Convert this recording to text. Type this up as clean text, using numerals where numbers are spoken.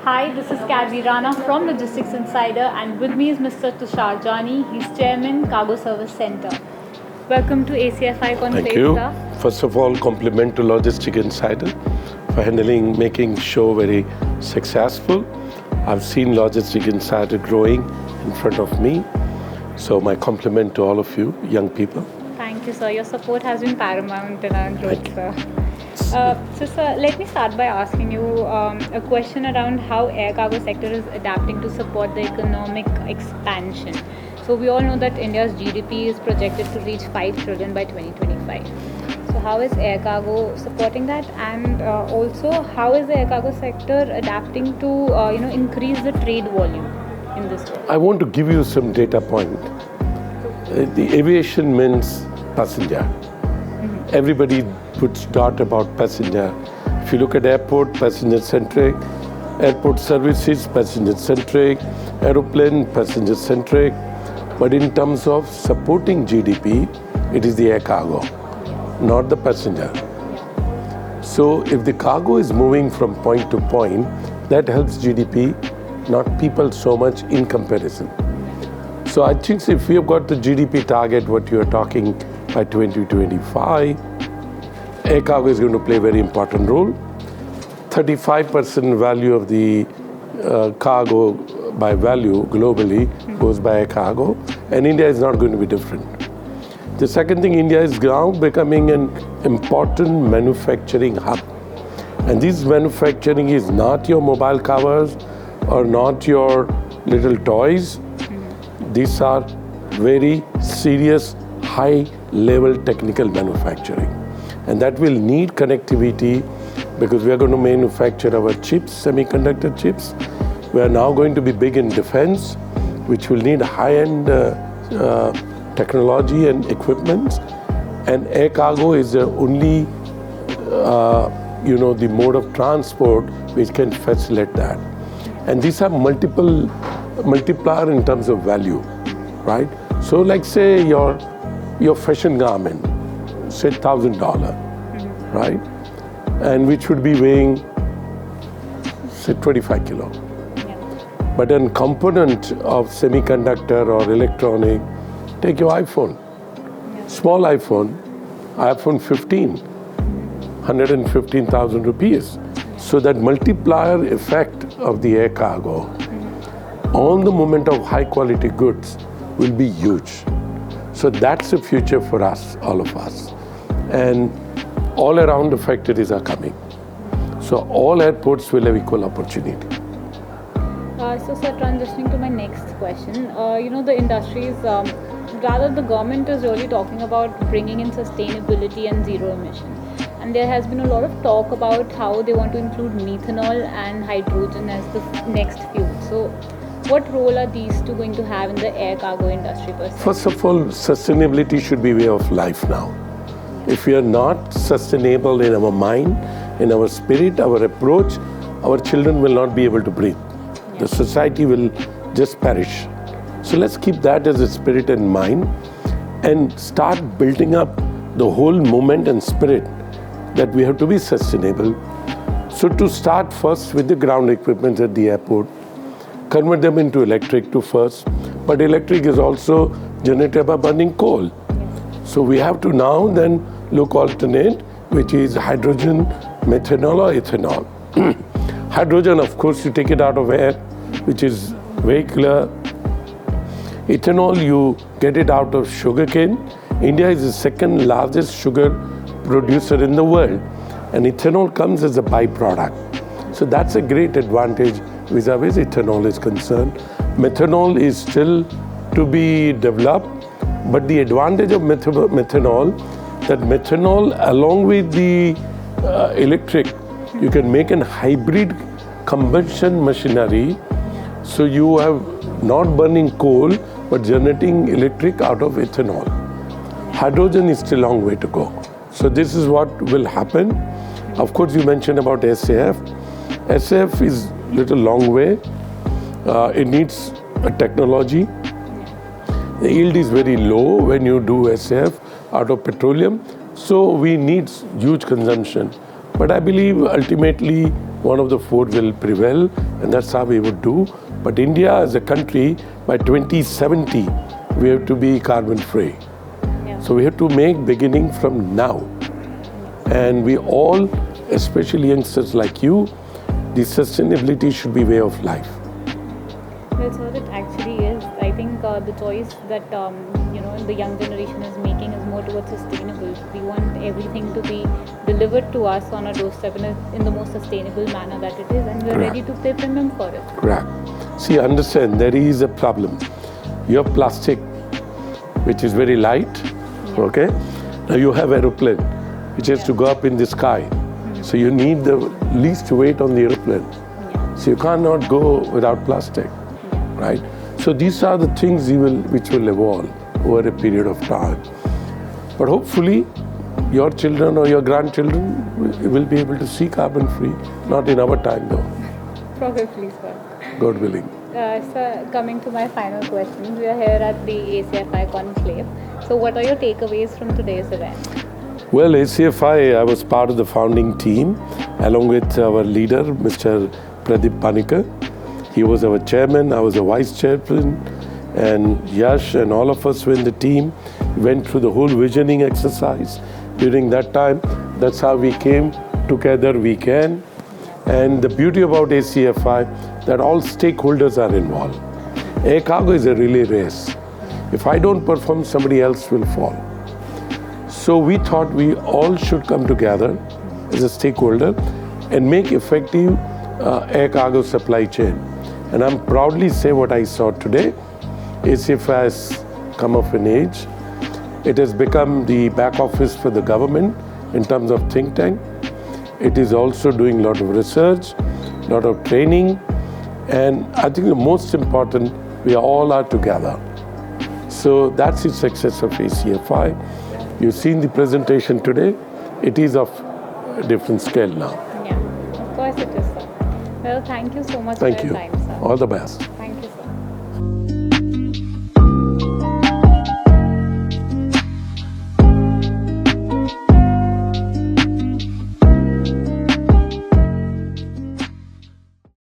Hi, this is Kadri Rana from Logistics Insider, and with me is Mr. Tushar Jani. He's Chairman, Cargo Service Center. Welcome to ACFI Conclave. Thank you. First of all, compliment to Logistics Insider for making show very successful. I've seen Logistics Insider growing in front of me. So my compliment to all of you, young people. Thank you, sir. Your support has been paramount in our growth, sir. So, sir, let me start by asking you a question around how air cargo sector is adapting to support the economic expansion. So we all know that India's GDP is projected to reach 5 trillion by 2025. So how is air cargo supporting that, and also how is the air cargo sector adapting to increase the trade volume in this world? I want to give you some data point. The aviation means passenger. Everybody puts dot about passenger. If you look at airport, passenger-centric. Airport services, passenger-centric. Aeroplane, passenger-centric. But in terms of supporting GDP, it is the air cargo, not the passenger. So if the cargo is moving from point to point, that helps GDP, not people so much in comparison. So I think if we have got the GDP target, what you are talking by 2025, air cargo is going to play a very important role. 35% value of the cargo by value globally goes by air cargo, and India is not going to be different. The second thing, India is now becoming an important manufacturing hub. And this manufacturing is not your mobile covers or not your little toys. These are very serious, high-level technical manufacturing. And that will need connectivity because we are going to manufacture our chips, semiconductor chips. We are now going to be big in defense, which will need high-end technology and equipment. And air cargo is the only, the mode of transport which can facilitate that. And these are multiplier in terms of value, right? So like say your fashion garment, say $1,000, right? And which would be weighing, say 25 kilo. Yeah. But a component of semiconductor or electronic, take your iPhone, small iPhone 15, 115,000 rupees. So that multiplier effect of the air cargo on the movement of high quality goods will be huge. So that's the future for us, all of us. And all around the factories are coming. So all airports will have equal opportunity. So sir, transitioning to my next question, the industries, rather the government is really talking about bringing in sustainability and zero emission. And there has been a lot of talk about how they want to include methanol and hydrogen as the next fuel. So what role are these two going to have in the air cargo industry per se? First of all, sustainability should be way of life now. If we are not sustainable in our mind, in our spirit, our approach, our children will not be able to breathe. The society will just perish. So let's keep that as a spirit and mind and start building up the whole movement and spirit that we have to be sustainable. So to start first with the ground equipment at the airport, convert them into electric to first, but electric is also generated by burning coal. So we have to now then look alternate, which is hydrogen, methanol or ethanol. Hydrogen, of course, you take it out of air, which is very clear. Ethanol, you get it out of sugarcane. India is the second largest sugar producer in the world, and ethanol comes as a byproduct. So that's a great advantage vis-a-vis ethanol is concerned. Methanol is still to be developed, but the advantage of methanol, that methanol along with the electric, you can make an hybrid combustion machinery. So you have not burning coal, but generating electric out of ethanol. Hydrogen is still a long way to go. So this is what will happen. Of course, you mentioned about SAF. SAF is a little long way. It needs a technology. The yield is very low when you do SAF out of petroleum. So we need huge consumption. But I believe ultimately one of the four will prevail, and that's how we would do. But India as a country, by 2070, we have to be carbon free. Yeah. So we have to make beginning from now. And we all, especially youngsters like you, the sustainability should be way of life. Well, sir, it actually is. I think the choice that the young generation is making is more towards sustainable. We want everything to be delivered to us on our doorstep in the most sustainable manner that it is, and we're Correct. ready to pay premium for it. Correct. See, understand, there is a problem. Your plastic, which is very light, okay? Now you have aeroplane, which has to go up in the sky. So you need the least weight on the aeroplane. So you cannot go without plastic, right? So these are the things which will evolve over a period of time. But hopefully, your children or your grandchildren will be able to see carbon free. Not in our time though. Probably, sir. God willing. Sir, coming to my final question, we are here at the ACFI Conclave. So what are your takeaways from today's event? Well, ACFI, I was part of the founding team along with our leader, Mr. Pradeep Panikar. He was our chairman, I was a vice chairman, and Yash and all of us were in the team. We went through the whole visioning exercise. During that time, that's how we came together, we can. And the beauty about ACFI, that all stakeholders are involved. Air cargo is a relay race. If I don't perform, somebody else will fall. So we thought we all should come together as a stakeholder and make effective air cargo supply chain. And I'm proudly say what I saw today. ACFI has come of an age. It has become the back office for the government in terms of think tank. It is also doing a lot of research, a lot of training, and I think the most important, we all are together. So that's the success of ACFI. You've seen the presentation today. It is of a different scale now. Yeah, of course it is, sir. Well, thank you so much Thank for your you. time, sir. All the best.